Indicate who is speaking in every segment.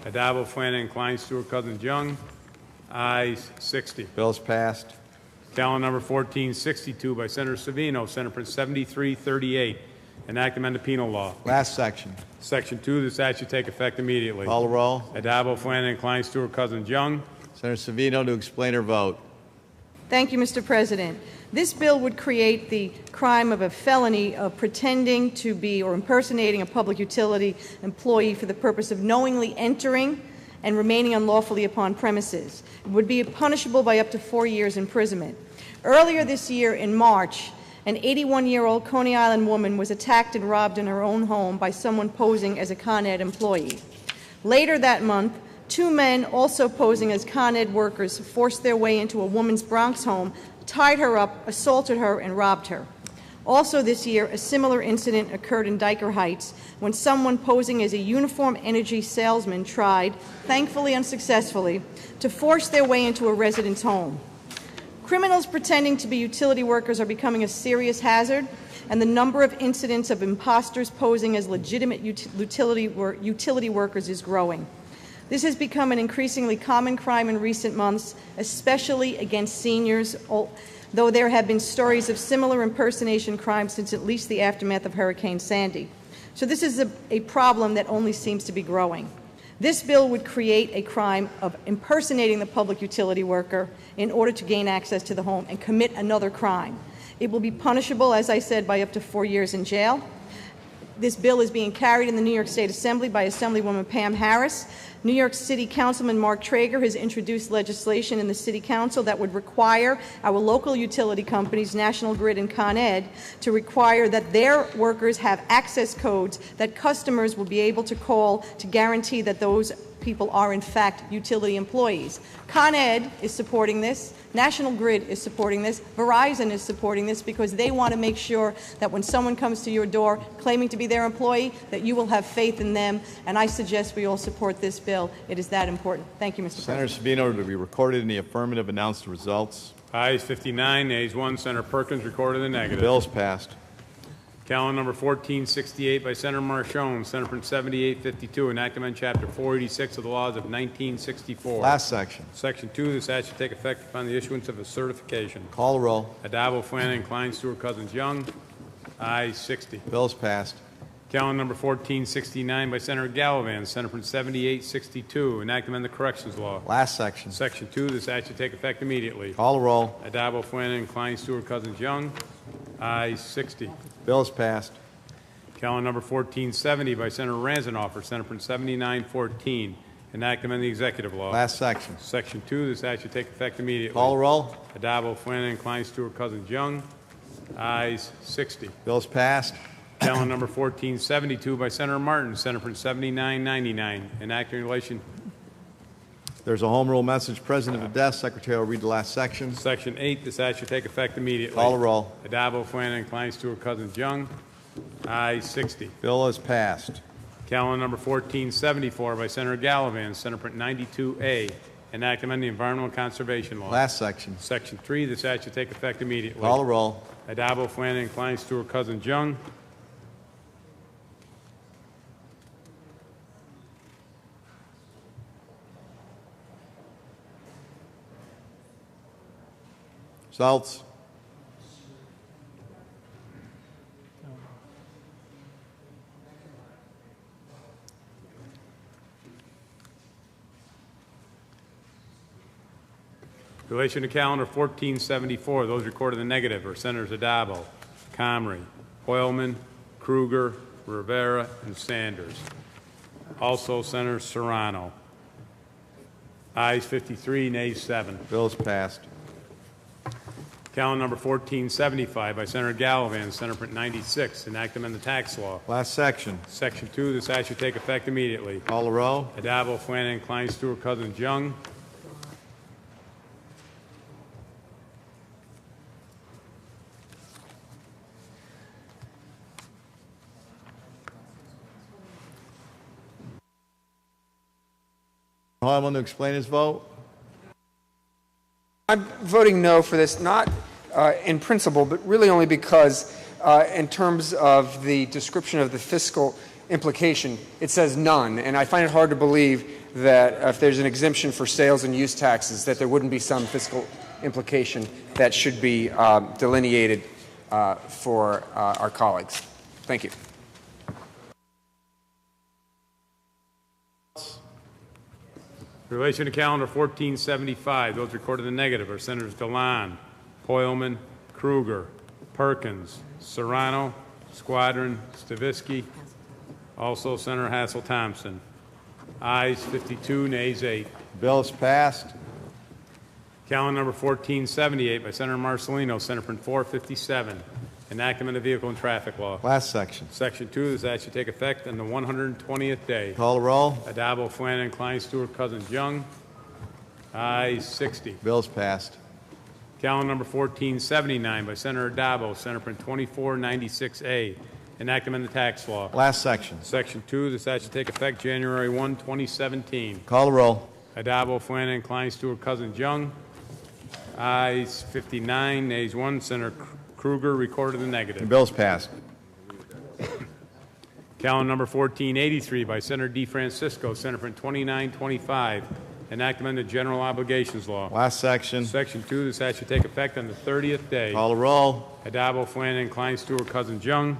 Speaker 1: Addabbo, Flanagan, Klein, Stewart, Cousins, Young. Ayes 60.
Speaker 2: Bill is passed.
Speaker 1: Calendar number 1462 by Senator Savino, Senate Print 7338, enact amend the penal law.
Speaker 2: Last section.
Speaker 1: Section 2, the statute take effect immediately.
Speaker 2: Call the roll.
Speaker 1: Addabbo, Flanagan, Klein, Stewart, Cousins, Young.
Speaker 2: Senator Savino to explain her vote.
Speaker 3: Thank you, Mr. President. This bill would create the crime of a felony of pretending to be or impersonating a public utility employee for the purpose of knowingly entering and remaining unlawfully upon premises. It would be punishable by up to 4 years imprisonment. Earlier this year, in March, an 81-year-old Coney Island woman was attacked and robbed in her own home by someone posing as a Con Ed employee. Later that month, 2 men also posing as Con Ed workers forced their way into a woman's Bronx home, tied her up, assaulted her, and robbed her. Also this year, a similar incident occurred in Dyker Heights when someone posing as a Uniform Energy salesman tried, thankfully unsuccessfully, to force their way into a resident's home. Criminals pretending to be utility workers are becoming a serious hazard, and the number of incidents of imposters posing as legitimate utility workers is growing. This has become an increasingly common crime in recent months, especially against seniors, though there have been stories of similar impersonation crimes since at least the aftermath of Hurricane Sandy. So this is a problem that only seems to be growing. This bill would create a crime of impersonating the public utility worker in order to gain access to the home and commit another crime. It will be punishable, as I said, by up to 4 years in jail. This bill is being carried in the New York State Assembly by Assemblywoman Pam Harris. New York City Councilman Mark Traeger has introduced legislation in the City Council that would require our local utility companies, National Grid and Con Ed, to require that their workers have access codes that customers will be able to call to guarantee that those people are in fact utility employees. Con Ed is supporting this. National Grid is supporting this. Verizon is supporting this because they want to make sure that when someone comes to your door claiming to be their employee, that you will have faith in them. And I suggest we all support this bill. It is that important. Thank you, Mr. President.
Speaker 2: Senator Savino to be recorded in the affirmative. Announce the results.
Speaker 1: Ayes 59, nays 1. Senator Perkins recorded in the negative.
Speaker 2: The bill is passed.
Speaker 1: Calendar number 1468 by Senator Marchone, Senate Print 7852, enact amend Chapter 486 of the laws of 1964.
Speaker 2: Last section.
Speaker 1: Section 2, the statute take effect upon the issuance of a certification.
Speaker 2: Call the roll.
Speaker 1: Addabbo, Flanagan, Klein, Stewart, Cousins, Young. Ayes 60.
Speaker 2: Bill is passed.
Speaker 1: Calendar number 1469 by Senator Gallivan, Senate Print 7862, enact amend the corrections law.
Speaker 2: Last section.
Speaker 1: Section 2, the statute take effect immediately.
Speaker 2: Call the roll.
Speaker 1: Addabbo, Flanagan, Klein, Stewart, Cousins, Young. Ayes 60.
Speaker 2: Bill is passed.
Speaker 1: Calendar number 1470 by Senator Ranzanoff, Senate Print 7914, enact amend the executive law.
Speaker 2: Last section.
Speaker 1: Section 2, the statute take effect immediately.
Speaker 2: Call the roll.
Speaker 1: Addabbo, Flanagan, Klein, Stewart, Cousins, Young. Ayes 60.
Speaker 2: Bill is passed.
Speaker 1: Calendar number 1472 by Senator Martin, Senate Print 7999, enacting relation.
Speaker 2: There's a home rule message. President of the desk. Secretary will read the last section.
Speaker 1: Section 8, the statute take effect immediately.
Speaker 2: Call the roll.
Speaker 1: Addabbo, Flanagan, Klein, Stewart, Cousins, Young. Ayes 60.
Speaker 2: Bill is passed.
Speaker 1: Calendar number 1474 by Senator Gallivan, Senate Print 92A, enact amend the environmental conservation law.
Speaker 2: Last section.
Speaker 1: Section 3, the statute take effect immediately.
Speaker 2: Call the roll.
Speaker 1: Addabbo, Flanagan, Klein, Stewart, Cousins, Young.
Speaker 2: Results.
Speaker 1: In relation to calendar 1474, those recorded in the negative are Senators Addabbo, Comrie, Hoylman, Kruger, Rivera, and Sanders. Also Senator Serrano. Ayes 53, nays 7.
Speaker 2: Bill is passed.
Speaker 1: Calendar number 1475 by Senator Gallivan, Senate Print 96, enact amend the tax law.
Speaker 2: Last section.
Speaker 1: Section 2, the statute take effect immediately.
Speaker 2: Call the roll.
Speaker 1: Addabbo, Flanagan, Klein, Stewart, Cousins, Young.
Speaker 2: Hoylman to explain his vote.
Speaker 4: I'm voting no for this, not in principle, but really only because in terms of the description of the fiscal implication. It says none, and I find it hard to believe that if there's an exemption for sales and use taxes, that there wouldn't be some fiscal implication that should be delineated for our colleagues. Thank you.
Speaker 1: In relation to calendar 1475, those recorded in the negative are Senators DeLon, Hoylman, Kruger, Perkins, Serrano, Squadron, Stavisky, also Senator Hassel-Thompson. Ayes 52, nays 8.
Speaker 2: Bill is passed.
Speaker 1: Calendar number 1478 by Senator Marcelino, Senate Print 457, enactment of vehicle and traffic law.
Speaker 2: Last section.
Speaker 1: Section 2, this act should take effect on the 120th day.
Speaker 2: Call the roll.
Speaker 1: Adabo, Flanagan, Klein, Stewart, Cousins, Young. Ayes 60.
Speaker 2: Bill is passed.
Speaker 1: Calendar number 1479 by Senator Adabo, Senate Print 2496A, enactment of the tax law.
Speaker 2: Last section.
Speaker 1: Section 2, this act should take effect January 1, 2017.
Speaker 2: Call the roll.
Speaker 1: Adabo, Flanagan, Klein, Stewart, Cousins, Young. Ayes 59, nays 1. Senator Kruger recorded the
Speaker 2: The
Speaker 1: negative.
Speaker 2: bill is passed.
Speaker 1: Calendar number 1483 by Senator DeFrancisco, Senate Print 2925, enactment of general obligations law.
Speaker 2: Last section.
Speaker 1: Section 2, this act should take effect on the 30th day.
Speaker 2: Call the roll.
Speaker 1: Adabo, Flanagan, Klein, Stewart, Cousins, Young.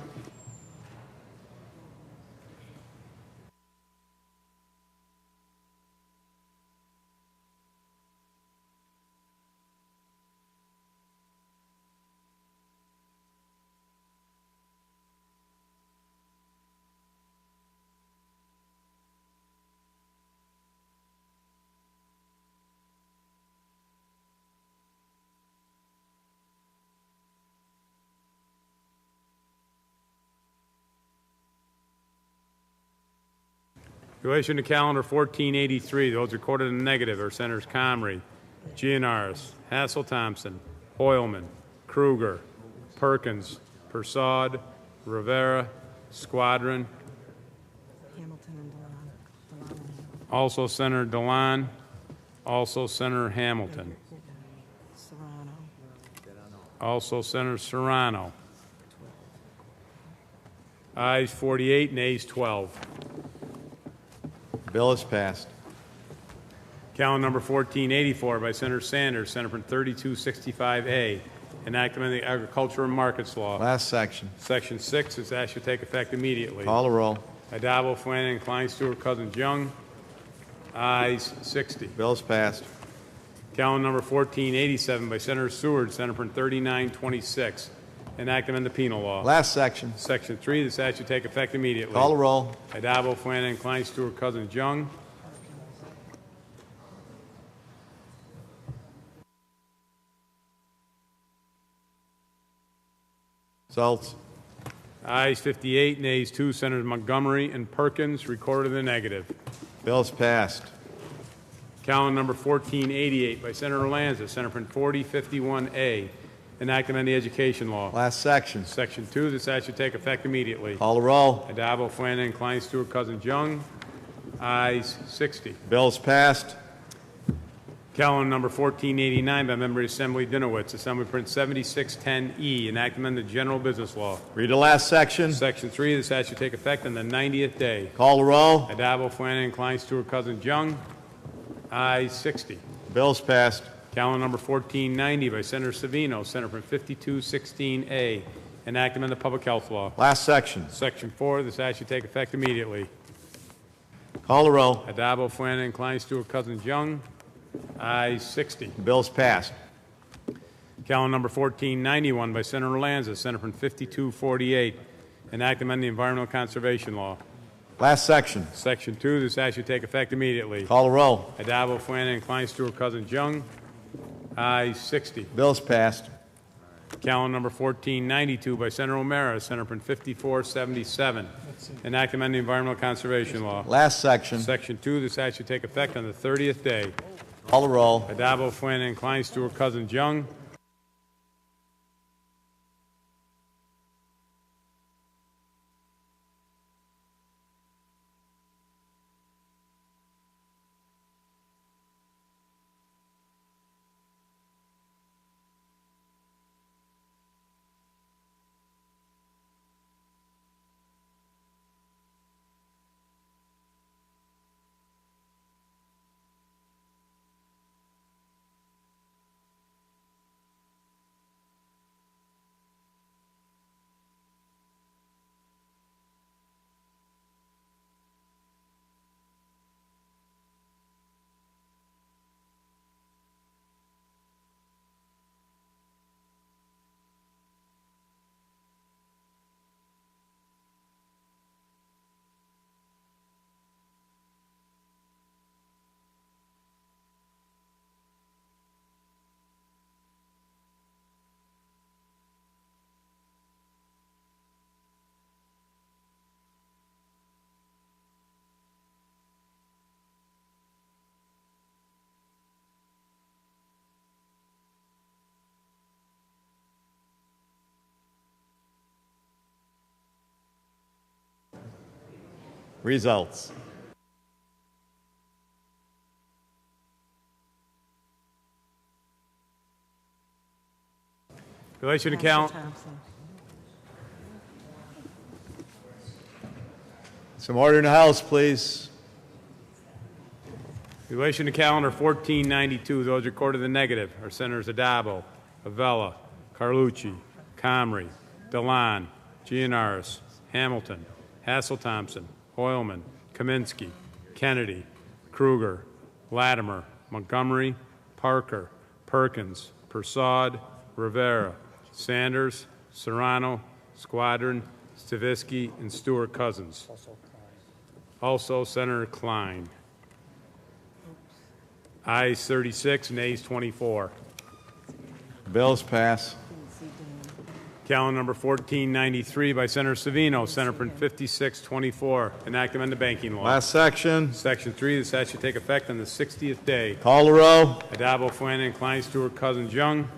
Speaker 1: In relation to calendar 1483, those recorded in the negative are Senators Comrie, Gianaris, Hassel-Thompson, Hoylman, Kruger, Perkins, Persaud, Rivera, Squadron, also Senator DeLon, also Senator Hamilton, also Senator Serrano. Ayes 48, nays 12.
Speaker 2: Bill is passed.
Speaker 1: Calendar number 1484 by Senator Sanders, Senate Print 3265A, enactment of the Agriculture and Markets Law.
Speaker 2: Last section.
Speaker 1: Section 6, this act should take effect immediately.
Speaker 2: Call the roll.
Speaker 1: Adabo, Flanagan, Klein, Stewart, Cousins, Young. Ayes 60.
Speaker 2: Bill is passed.
Speaker 1: Calendar number 1487 by Senator Seward, Senate Print 3926, enactment of the Penal Law.
Speaker 2: Last section.
Speaker 1: Section 3, this act should take effect immediately.
Speaker 2: Call the roll.
Speaker 1: Adabo, Flanagan, Klein, Stewart, Cousins, Young.
Speaker 2: Results.
Speaker 1: Ayes 58, nays 2. Senators Montgomery and Perkins recorded in the negative.
Speaker 2: Bill is passed.
Speaker 1: Calendar number 1488 by Senator Lanza, Senate Print 4051A, enactment of the Education Law.
Speaker 2: Last section.
Speaker 1: Section 2, this act should take effect immediately.
Speaker 2: Call the roll.
Speaker 1: Adabo, Flanagan, Klein, Stewart, Cousins, Young. Ayes 60.
Speaker 2: Bill is passed.
Speaker 1: Calendar number 1489 by Member of the Assembly Dinowitz, Assembly Print 7610E, enactment of the General Business Law.
Speaker 2: Read the last section.
Speaker 1: Section 3, this act should take effect on the 90th day.
Speaker 2: Call the roll.
Speaker 1: Adabo, Flanagan, Klein, Stewart, Cousins, Young. Ayes 60.
Speaker 2: Bill is passed.
Speaker 1: Calendar number 1490 by Senator Savino, Senate Print 5216A, enactment of the Public Health Law.
Speaker 2: Last section.
Speaker 1: Section 4, this act should take effect immediately.
Speaker 2: Call the roll.
Speaker 1: Adabo, Flanagan, Klein, Stewart, Cousins, Young. Ayes 60.
Speaker 2: Bill is passed.
Speaker 1: Calendar number 1491 by Senator Lanza, Senate Print 5248, enactment of the Environmental Conservation Law.
Speaker 2: Last section.
Speaker 1: Section 2, this act should take effect immediately.
Speaker 2: Call the roll.
Speaker 1: Adabo, Flanagan, Klein, Stewart, Cousins, Young. Ayes 60.
Speaker 2: Bill is passed.
Speaker 1: Calendar number 1492 by Senator O'Mara, Senate Print 5477, enactment of the Environmental Conservation Law.
Speaker 2: Last section.
Speaker 1: Section 2, this act should take effect on the 30th day.
Speaker 2: Call the roll.
Speaker 1: Adabo, Flanagan, Klein, Stewart, Cousins, Young.
Speaker 2: Results.
Speaker 1: Relation to count.
Speaker 2: Some order in the House, please.
Speaker 1: Relation to calendar 1492, those recorded in the negative are Senators Adabo, Avella, Carlucci, Comrie, Delan, Gianaris, Hamilton, Hassel-Thompson, Hoylman, Kaminsky, Kennedy, Kruger, Latimer, Montgomery, Parker, Perkins, Persaud, Rivera, Sanders, Serrano, Squadron, Stavisky, and Stewart Cousins. Also Senator Klein. Ayes 36, nays 24.
Speaker 2: Bills pass.
Speaker 1: Calendar number 1493 by Senator Savino, Senate Print 5624, enact amend the banking law.
Speaker 2: Last section.
Speaker 1: Section 3, the statute take effect on the 60th day.
Speaker 2: Call the row.
Speaker 1: Adabo, Flanagan, Klein, Stewart, Cousins, Young.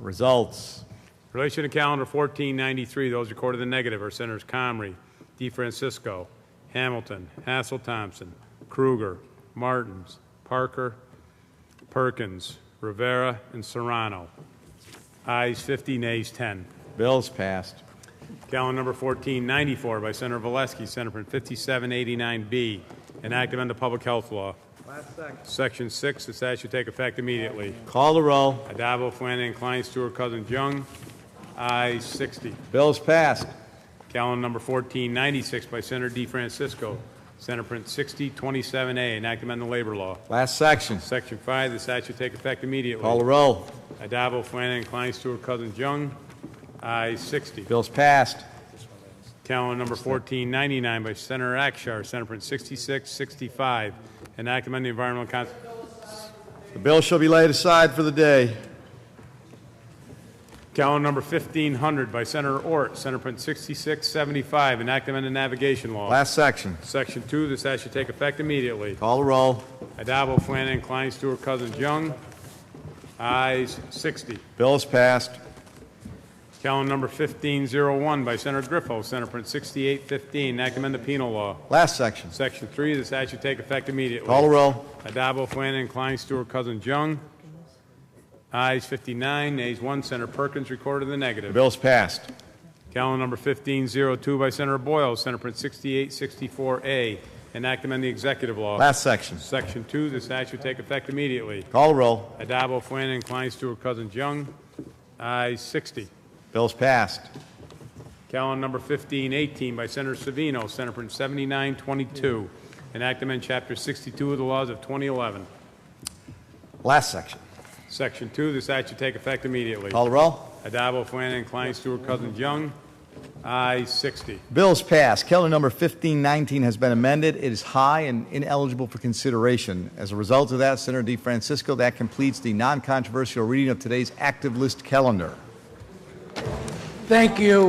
Speaker 2: Results.
Speaker 1: Relation to calendar 1493, those recorded in the negative are Senators Comrie, DeFrancisco, Hamilton, Hassel-Thompson, Kruger, Martins, Parker, Perkins, Rivera, and Serrano. Ayes 50, nays 10.
Speaker 2: Bills passed.
Speaker 1: Calendar number 1494 by Senator Valesky, Senate Print 5789B, enact amend the public health law. Section 6, the statute take effect immediately.
Speaker 2: Call the roll.
Speaker 1: Adabo, Flanagan, Klein, Stewart, Cousins, Young. Ayes 60.
Speaker 2: Bills passed.
Speaker 1: Calendar number 1496 by Senator DeFrancisco, Senate Print 6027A, enact amend the labor law.
Speaker 2: Last section.
Speaker 1: Section 5, the statute take effect immediately.
Speaker 2: Call the roll.
Speaker 1: Adabo, Flanagan, Klein, Stewart, Cousins, Young. Ayes 60.
Speaker 2: Bills passed.
Speaker 1: Calendar number 1499 by Senator Akshar, Senate Print 6665, enact amend the environmental
Speaker 2: The bill shall be laid aside for the day.
Speaker 1: Calendar number 1500 by Senator Ort, Senate Print 6675, enact amend the navigation law.
Speaker 2: Last section.
Speaker 1: Section 2, the statute take effect immediately.
Speaker 2: Call the roll.
Speaker 1: Adabo, Flanagan, Klein, Stewart, Cousins, Young. Ayes 60.
Speaker 2: Bills passed.
Speaker 1: Calendar number 1501 by Senator Griffo, Senate Print 6815, enact amend the penal law.
Speaker 2: Last section.
Speaker 1: Section 3, the statute take effect immediately.
Speaker 2: Call the roll.
Speaker 1: Adabo, Flanagan, Klein, Stewart, Cousins, Young. Ayes 59, nays 1. Senator Perkins recorded in the negative.
Speaker 2: Bills passed.
Speaker 1: Calendar number 1502 by Senator Boyle, Senate Print 6864A, enact amend the executive law.
Speaker 2: Last section.
Speaker 1: Section 2, the statute take effect immediately.
Speaker 2: Call the roll.
Speaker 1: Adabo, Flanagan, Klein, Stewart, Cousins, Young. Ayes 60.
Speaker 2: Bills passed.
Speaker 1: Calendar number 1518 by Senator Savino, Senate Print 7922, enact amend Chapter 62 of the laws of 2011.
Speaker 2: Last section.
Speaker 1: Section 2, the statute take effect immediately.
Speaker 2: Call the roll.
Speaker 1: Adabo, Flanagan, Klein, Stewart, Cousins, Young. Ayes 60.
Speaker 2: Bills passed. Calendar number 1519 has been amended. It is high and ineligible for consideration. As a result of that, Senator DeFrancisco, that completes the non-controversial reading of today's active list calendar.
Speaker 5: Thank you.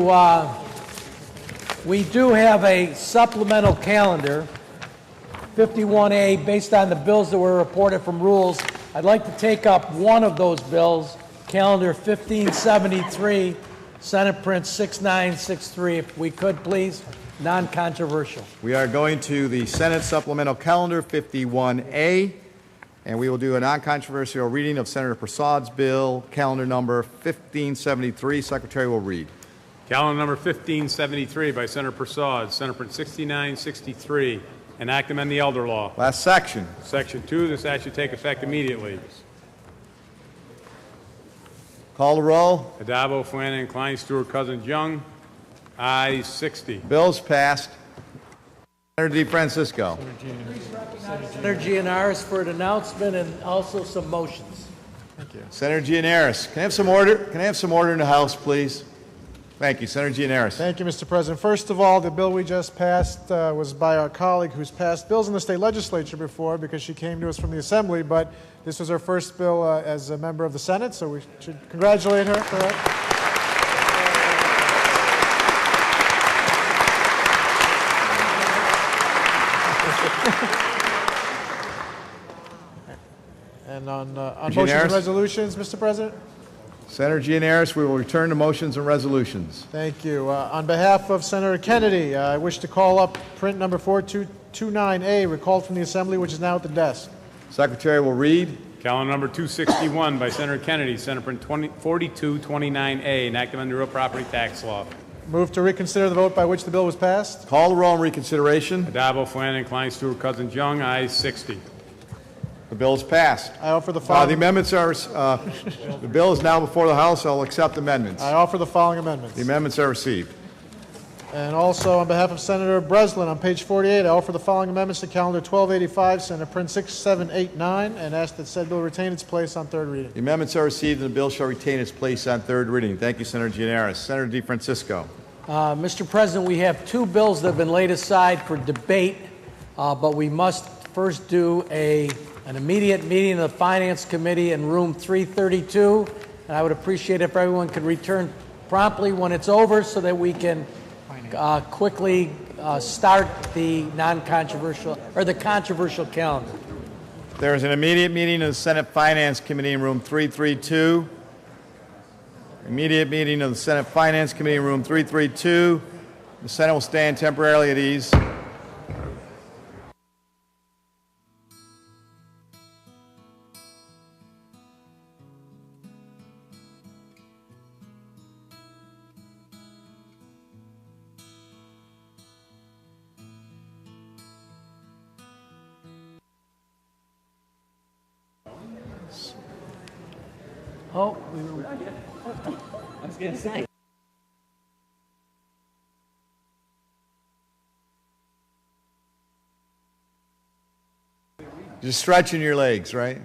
Speaker 5: We do have a supplemental calendar, 51A, based on the bills that were reported from rules. I'd like to take up one of those bills, calendar 1573, Senate Print 6963, if we could, please. Non-controversial.
Speaker 2: We are going to the Senate Supplemental Calendar 51A, and we will do a non-controversial reading of Senator Persaud's bill, calendar number 1573. Secretary will read.
Speaker 1: Calendar number 1573 by Senator Persaud, Senate Print 6963, enact amend the elder law.
Speaker 2: Last section.
Speaker 1: Section 2, the statute take effect immediately.
Speaker 2: Call the roll.
Speaker 1: Adabo, Flanagan, Klein, Stewart, Cousins, Young. Ayes 60.
Speaker 2: Bills passed. Senator DeFrancisco.
Speaker 5: Senator Gianaris for an announcement and also some motions.
Speaker 2: Senator Gianaris. Can I have some order? Can I have some order in the House, please? Thank you. Senator Gianaris.
Speaker 6: Thank you, Mr. President. First of all, the bill we just passed was by our colleague who's passed bills in the state legislature before because she came to us from the Assembly, but this was her first bill as a member of the Senate, so we should congratulate her for that. And on motions and resolutions, Mr. President?
Speaker 2: Senator Gianaris, we will return to motions and resolutions.
Speaker 6: Thank you. On behalf of Senator Kennedy, I wish to call up print number 4229A, recalled from the Assembly, which is now at the desk.
Speaker 2: Secretary will read.
Speaker 1: Calendar number 261 by Senator Kennedy, Senate Print 4229A, enacted under real property tax law.
Speaker 6: Move to reconsider the vote by which the bill was passed.
Speaker 2: Call the roll on reconsideration.
Speaker 1: Addabbo, Flanagan, Klein, Stewart, Cousins, Young. Ayes 60.
Speaker 2: The bill is passed.
Speaker 6: I offer the following.
Speaker 2: The amendments are, the bill is now before the House. I'll accept amendments.
Speaker 6: I offer the following amendments.
Speaker 2: The amendments are received.
Speaker 6: And also, on behalf of Senator Breslin, on page 48, I offer the following amendments to Calendar 1285, Senate Print 6789, and ask that said bill retain its place on third reading.
Speaker 2: The amendments are received, and the bill shall retain its place on third reading. Thank you, Senator Gianaris. Senator DeFrancisco.
Speaker 5: Mr. President, we have two bills that have been laid aside for debate, but we must first do an immediate meeting of the Finance Committee in room 332, and I would appreciate if everyone could return promptly when it's over so that we can quickly start the non-controversial or the controversial calendar.
Speaker 2: There is an immediate meeting of the Senate Finance Committee in room 332. Immediate meeting of the Senate Finance Committee in room 332. The Senate will stand temporarily at ease.
Speaker 5: Oh, we were...
Speaker 7: I was going to say.
Speaker 2: Just stretching your legs, right?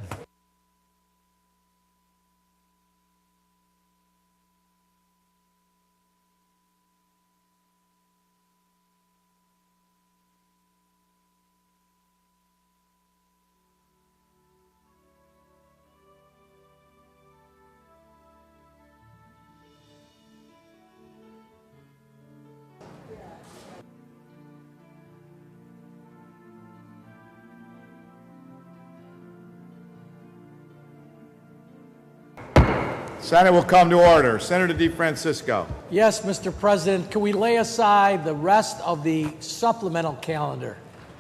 Speaker 2: Senate will come to order. Senator DeFrancisco.
Speaker 5: Yes, Mr. President. Can we lay aside the rest of the supplemental calendar?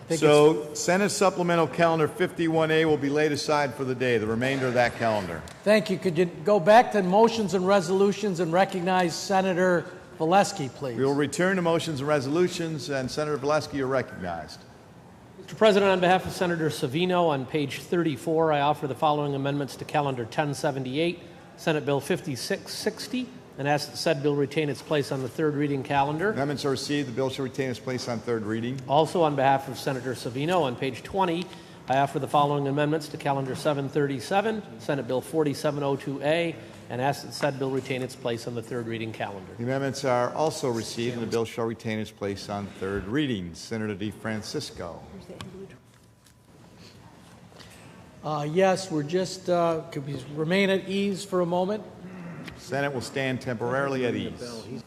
Speaker 2: So Senate Supplemental Calendar 51A will be laid aside for the day, the remainder of that calendar.
Speaker 5: Thank you. Could you go back to motions and resolutions and recognize Senator Valesky, please?
Speaker 2: We will return to motions and resolutions, and Senator Valesky, you're recognized.
Speaker 7: Mr. President, on behalf of Senator Savino, on page 34, I offer the following amendments to Calendar 1078, Senate Bill 5660, and ask that said bill retain its place on the third reading calendar.
Speaker 2: Amendments are received. The bill shall retain its place on third reading.
Speaker 7: Also, on behalf of Senator Savino, on page 20, I offer the following amendments to Calendar 737, Senate Bill 4702A, and ask that said bill retain its place on the third reading calendar.
Speaker 2: The amendments are also received, and the bill shall retain its place on third reading. Senator DeFrancisco.
Speaker 5: Yes, we're just, could we remain at ease for a moment?
Speaker 2: Senate will stand temporarily at ease.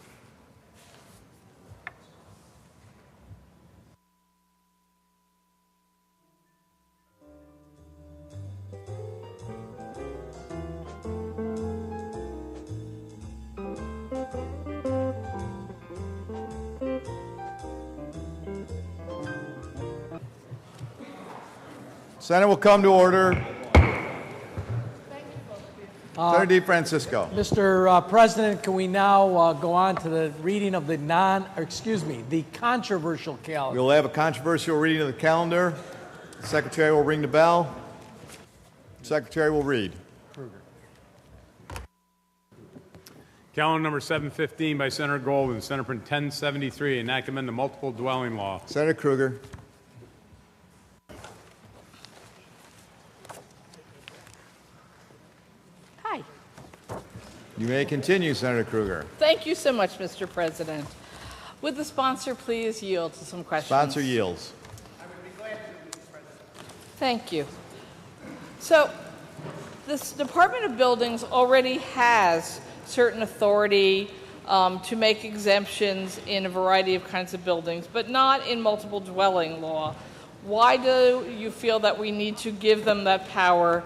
Speaker 2: Senate will come to order. Senator DeFrancisco.
Speaker 5: Mr. President, can we now go on to the reading of the the controversial calendar?
Speaker 2: We'll have a controversial reading of the calendar. The Secretary will ring the bell. The Secretary will read.
Speaker 1: Calendar number 715 by Senator Goldman, Senate Print 1073, enact amend the multiple dwelling law.
Speaker 2: Senator Kruger.
Speaker 8: Hi.
Speaker 2: You may continue, Senator Kruger.
Speaker 8: Thank you so much, Mr. President. Would the sponsor please yield to some questions?
Speaker 2: Sponsor yields.
Speaker 8: Thank you. So, this Department of Buildings already has certain authority to make exemptions in a variety of kinds of buildings, but not in multiple dwelling law. Why do you feel that we need to give them that power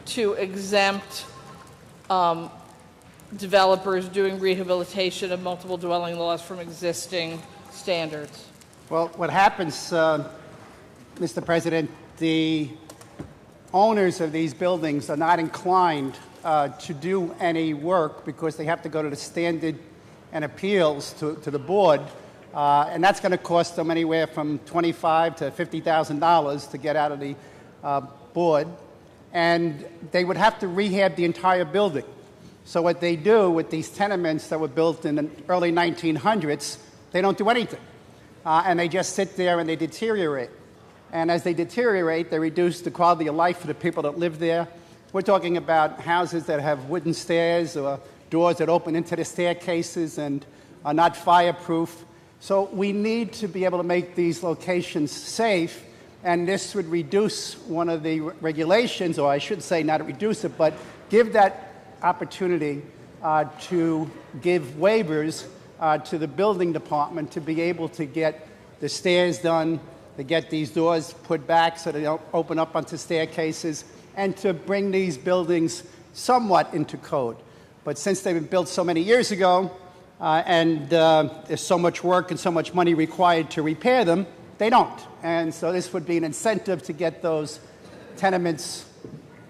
Speaker 8: to exempt developers doing rehabilitation of multiple dwelling laws from existing standards?
Speaker 9: Well, what happens, Mr. President, the owners of these buildings are not inclined to do any work because they have to go to the standard and appeals to the board, and that's going to cost them anywhere from $25,000 to $50,000 to get out of the board, and they would have to rehab the entire building. So what they do with these tenements that were built in the early 1900s, they don't do anything, and they just sit there and they deteriorate. And as they deteriorate, they reduce the quality of life for the people that live there. We're talking about houses that have wooden stairs or doors that open into the staircases and are not fireproof. So we need to be able to make these locations safe, and this would reduce one of the regulations, or I should say not reduce it, but give that opportunity to give waivers to the building department to be able to get the stairs done, to get these doors put back so they don't open up onto staircases, and to bring these buildings somewhat into code. But since they've been built so many years ago, and there's so much work and so much money required to repair them, they don't. And so this would be an incentive to get those tenements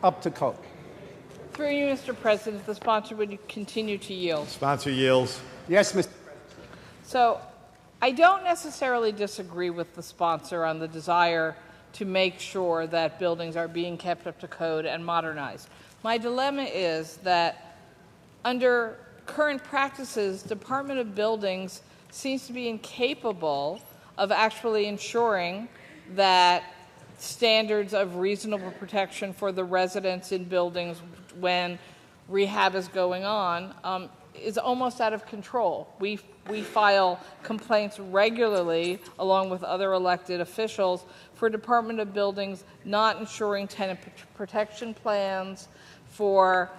Speaker 9: up to code.
Speaker 8: Through you, Mr. President, the sponsor would continue to yield.
Speaker 2: Sponsor yields.
Speaker 9: Yes, Mr.
Speaker 8: So, I don't necessarily disagree with the sponsor on the desire to make sure that buildings are being kept up to code and modernized. My dilemma is that under current practices, Department of Buildings seems to be incapable of actually ensuring that standards of reasonable protection for the residents in buildings when rehab is going on is almost out of control. We file complaints regularly, along with other elected officials, for Department of Buildings not ensuring tenant protection plans, for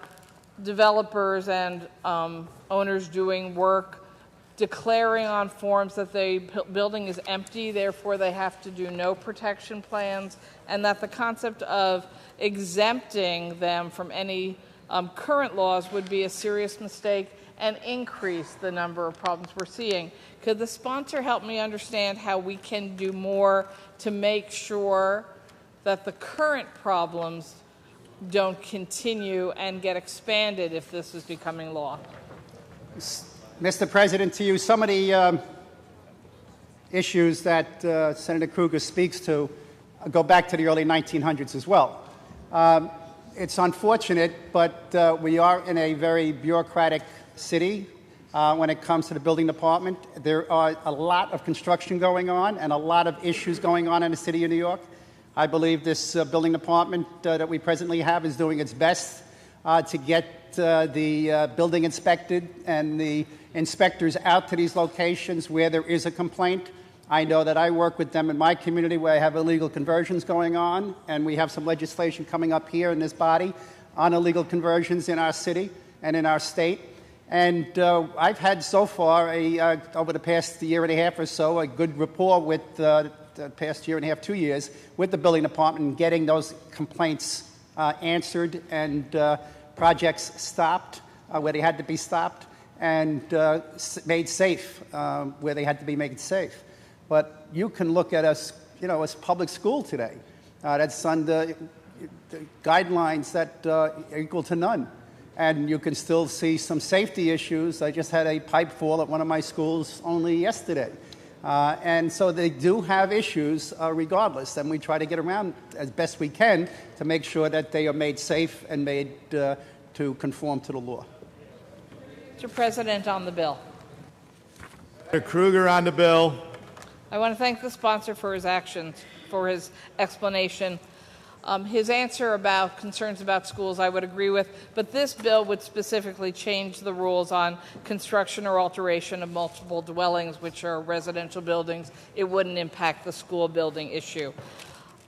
Speaker 8: developers and owners doing work, declaring on forms that the building is empty, therefore they have to do no protection plans, and that the concept of exempting them from any current laws would be a serious mistake and increase the number of problems we're seeing. Could the sponsor help me understand how we can do more to make sure that the current problems don't continue and get expanded if this is becoming law?
Speaker 9: Mr. President, to you, some of the issues that Senator Kruger speaks to go back to the early 1900s as well. It's unfortunate, but we are in a very bureaucratic city when it comes to the building department. There are a lot of construction going on and a lot of issues going on in the city of New York. I believe this building department that we presently have is doing its best to get the building inspected and the inspectors out to these locations where there is a complaint. I know that I work with them in my community where I have illegal conversions going on, and we have some legislation coming up here in this body on illegal conversions in our city and in our state. And I've had so far, over the past year and a half or so, a good rapport with the past year and a half, 2 years, with the building department and getting those complaints answered and projects stopped where they had to be stopped and made safe where they had to be made safe. But you can look at us, as public school today. That's under guidelines that are equal to none. And you can still see some safety issues. I just had a pipe fall at one of my schools only yesterday. And so they do have issues regardless, and we try to get around as best we can to make sure that they are made safe and made to conform to the law.
Speaker 8: Mr. President, on the bill.
Speaker 2: Senator Kruger on the bill.
Speaker 8: I want to thank the sponsor for his actions, for his explanation. His answer about concerns about schools I would agree with, but this bill would specifically change the rules on construction or alteration of multiple dwellings, which are residential buildings. It wouldn't impact the school building issue.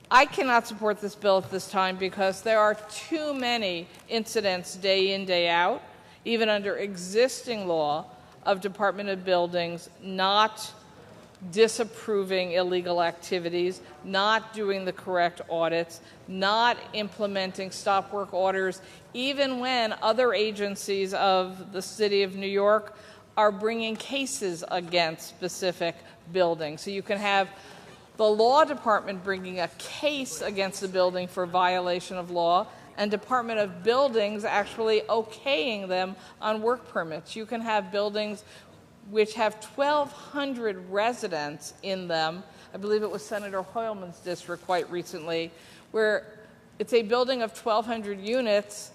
Speaker 8: I cannot support this bill at this time because there are too many incidents day in, day out, even under existing law, of Department of Buildings not disapproving illegal activities, not doing the correct audits, not implementing stop work orders, even when other agencies of the City of New York are bringing cases against specific buildings. So you can have the law department bringing a case against the building for violation of law, and Department of Buildings actually okaying them on work permits. You can have buildings which have 1,200 residents in them. I believe it was Senator Hoylman's district quite recently, where it's a building of 1,200 units,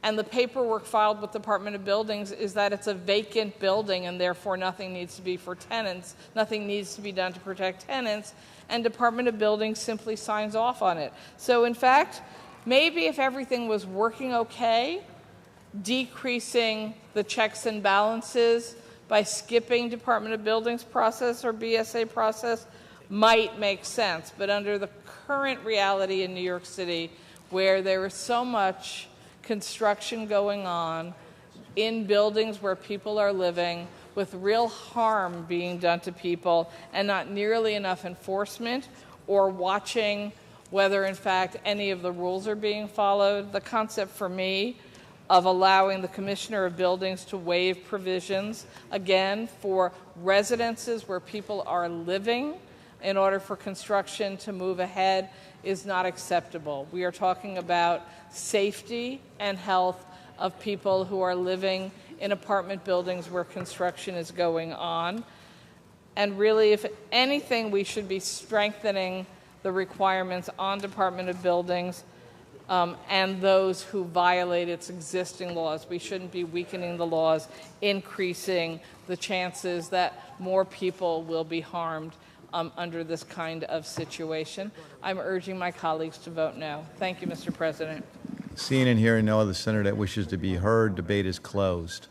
Speaker 8: and the paperwork filed with Department of Buildings is that it's a vacant building and therefore nothing needs to be for tenants, nothing needs to be done to protect tenants, and Department of Buildings simply signs off on it. So in fact, maybe if everything was working okay, decreasing the checks and balances by skipping Department of Buildings process or BSA process might make sense. But under the current reality in New York City, where there is so much construction going on in buildings where people are living, with real harm being done to people, and not nearly enough enforcement or watching whether in fact any of the rules are being followed, the concept for me of allowing the Commissioner of Buildings to waive provisions, again, for residences where people are living in order for construction to move ahead is not acceptable. We are talking about safety and health of people who are living in apartment buildings where construction is going on. And really, if anything, we should be strengthening the requirements on Department of Buildings and those who violate its existing laws. We shouldn't be weakening the laws, increasing the chances that more people will be harmed under this kind of situation. I'm urging my colleagues to vote no. Thank you, Mr. President.
Speaker 2: Seeing and hearing no other senator that wishes to be heard, debate is closed.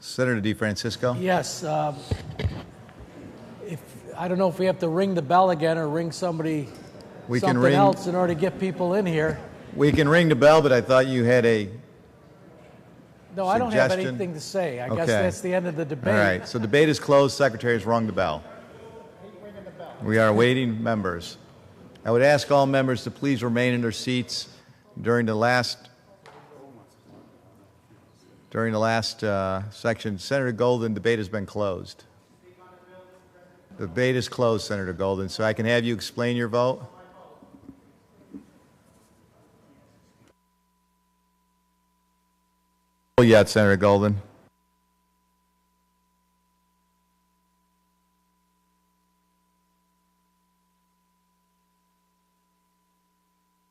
Speaker 2: Senator DeFrancisco?
Speaker 5: Yes. I don't know if we have to ring the bell again or ring something else in order to get people in here.
Speaker 2: We can ring the bell, but I thought you had a
Speaker 5: No, I don't have
Speaker 2: suggestion?
Speaker 5: anything to say. I guess
Speaker 2: Okay.
Speaker 5: that's the end of the debate.
Speaker 2: All right, so debate is closed. Secretary has rung the bell. We are awaiting members. I would ask all members to please remain in their seats during the last section. Senator Golden, debate has been closed. The debate is closed, Senator Golden, so I can have you explain your vote. Yet, Senator Golden.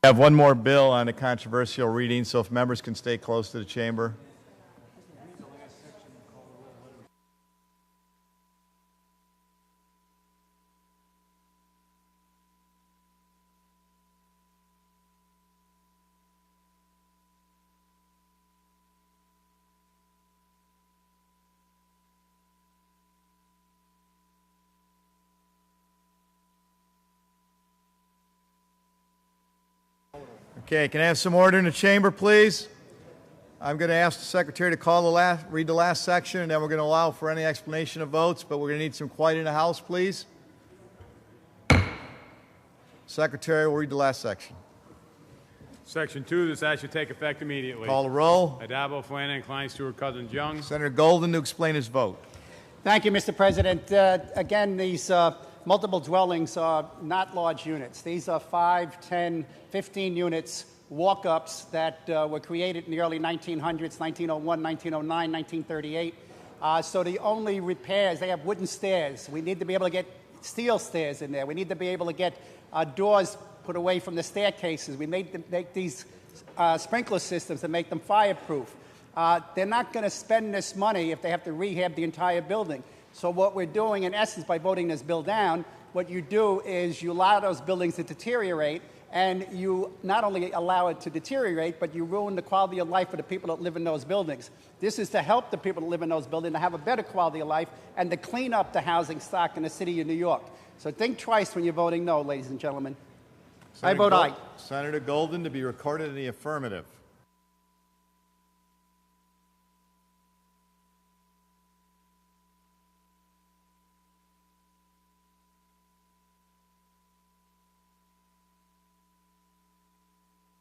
Speaker 2: I have one more bill on a controversial reading, so if members can stay close to the chamber. Okay, can I have some order in the chamber, please? I'm going to ask the secretary to read the last section, and then we're going to allow for any explanation of votes, but we're going to need some quiet in the House, please. Secretary will read the last section.
Speaker 1: Section 2, this act should take effect immediately.
Speaker 2: Call the roll.
Speaker 1: Addabbo, Flanagan, Klein, Stewart, Cousins, Young.
Speaker 2: Senator Golden to explain his vote.
Speaker 9: Thank you, Mr. President. Again, these multiple dwellings are not large units. These are 5, 10, 15 units, walk-ups that were created in the early 1900s, 1901, 1909, 1938. So the only repairs, they have wooden stairs. We need to be able to get steel stairs in there. We need to be able to get doors put away from the staircases. We made them make these sprinkler systems and make them fireproof. They're not going to spend this money if they have to rehab the entire building. So what we're doing, in essence, by voting this bill down, what you do is you allow those buildings to deteriorate, and you not only allow it to deteriorate, but you ruin the quality of life for the people that live in those buildings. This is to help the people that live in those buildings to have a better quality of life and to clean up the housing stock in the city of New York. So think twice when you're voting no, ladies and gentlemen. I vote aye.
Speaker 2: Senator Golden to be recorded in the affirmative.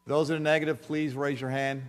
Speaker 2: Those in the negative, please raise your hand.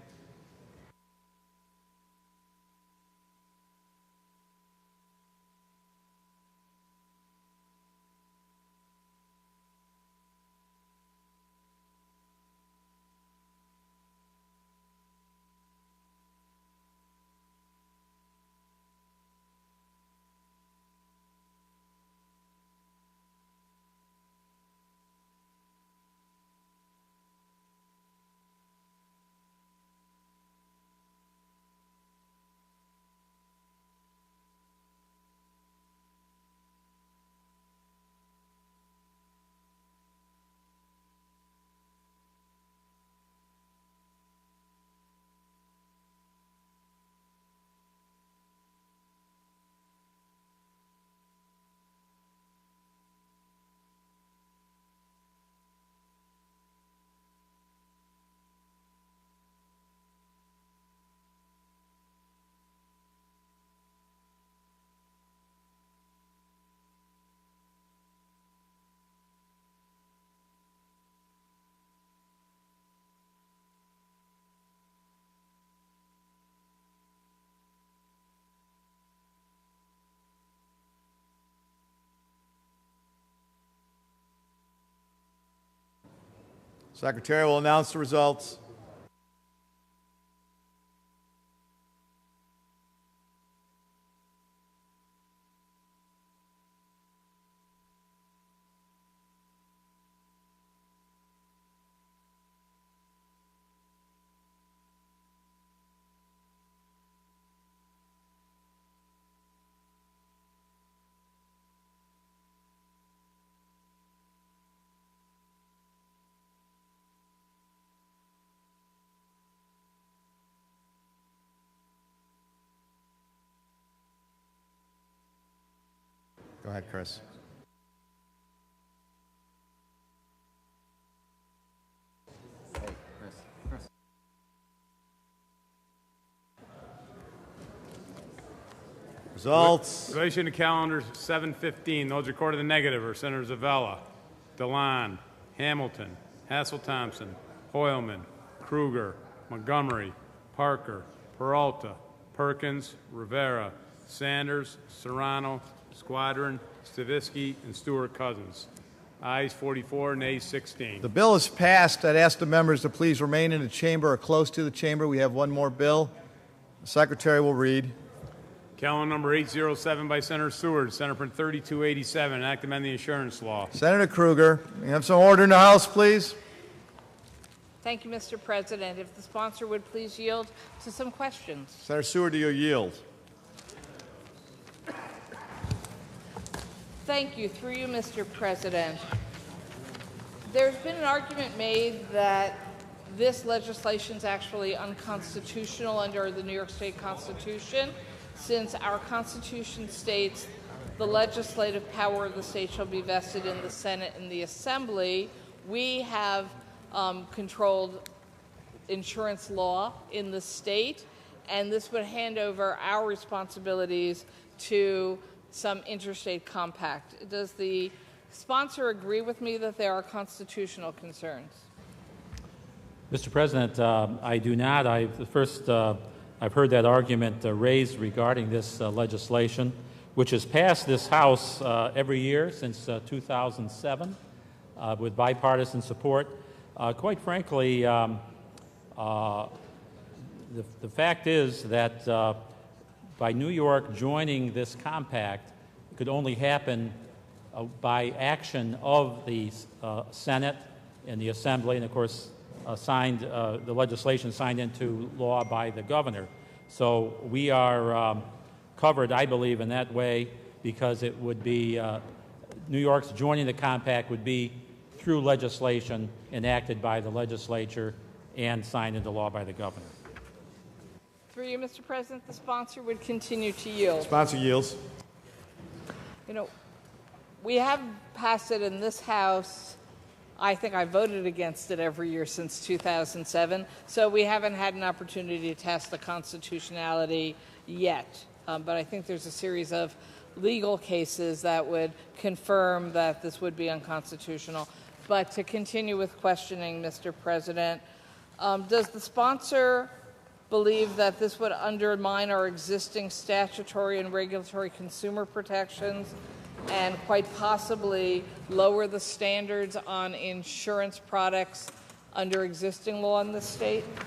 Speaker 2: Secretary will announce the results. Go ahead, Chris. Results.
Speaker 1: Relation to calendar 715, those recorded in the negative are Senators Avella, DeLon, Hamilton, Hassel-Thompson, Hoylman, Kruger, Montgomery, Parker, Peralta, Perkins, Rivera, Sanders, Serrano, Squadron, Stavisky, and Stewart-Cousins. Ayes 44, nays 16.
Speaker 2: The bill is passed. I'd ask the members to please remain in the chamber or close to the chamber. We have one more bill. The Secretary will read.
Speaker 1: Calendar number 807 by Senator Seward, Senate Print 3287, Act to amend the insurance law.
Speaker 2: Senator Kruger, we have some order in the House, please.
Speaker 8: Thank you, Mr. President. If the sponsor would please yield to some questions.
Speaker 2: Senator Seward, do you yield?
Speaker 8: Thank you. Through you, Mr. President. There's been an argument made that this legislation is actually unconstitutional under the New York State Constitution, since our Constitution states the legislative power of the state shall be vested in the Senate and the Assembly. We have controlled insurance law in the state, and this would hand over our responsibilities to some interstate compact. Does the sponsor agree with me that there are constitutional concerns?
Speaker 10: Mr. President, I do not. I've heard that argument raised regarding this legislation, which has passed this House every year since 2007 with bipartisan support. Quite frankly, the fact is that by New York joining this compact, it could only happen by action of the Senate and the Assembly, and of course the legislation signed into law by the governor. So we are covered, I believe, in that way, because it would be New York's joining the compact would be through legislation enacted by the legislature and signed into law by the governor.
Speaker 8: Through you, Mr. President, the sponsor would continue to yield.
Speaker 2: Sponsor yields.
Speaker 8: You know, we have passed it in this House. I think I voted against it every year since 2007, so we haven't had an opportunity to test the constitutionality yet. But I think there's a series of legal cases that would confirm that this would be unconstitutional. But to continue with questioning, Mr. President, does the sponsor believe that this would undermine our existing statutory and regulatory consumer protections and quite possibly lower the standards on insurance products under existing law in the state?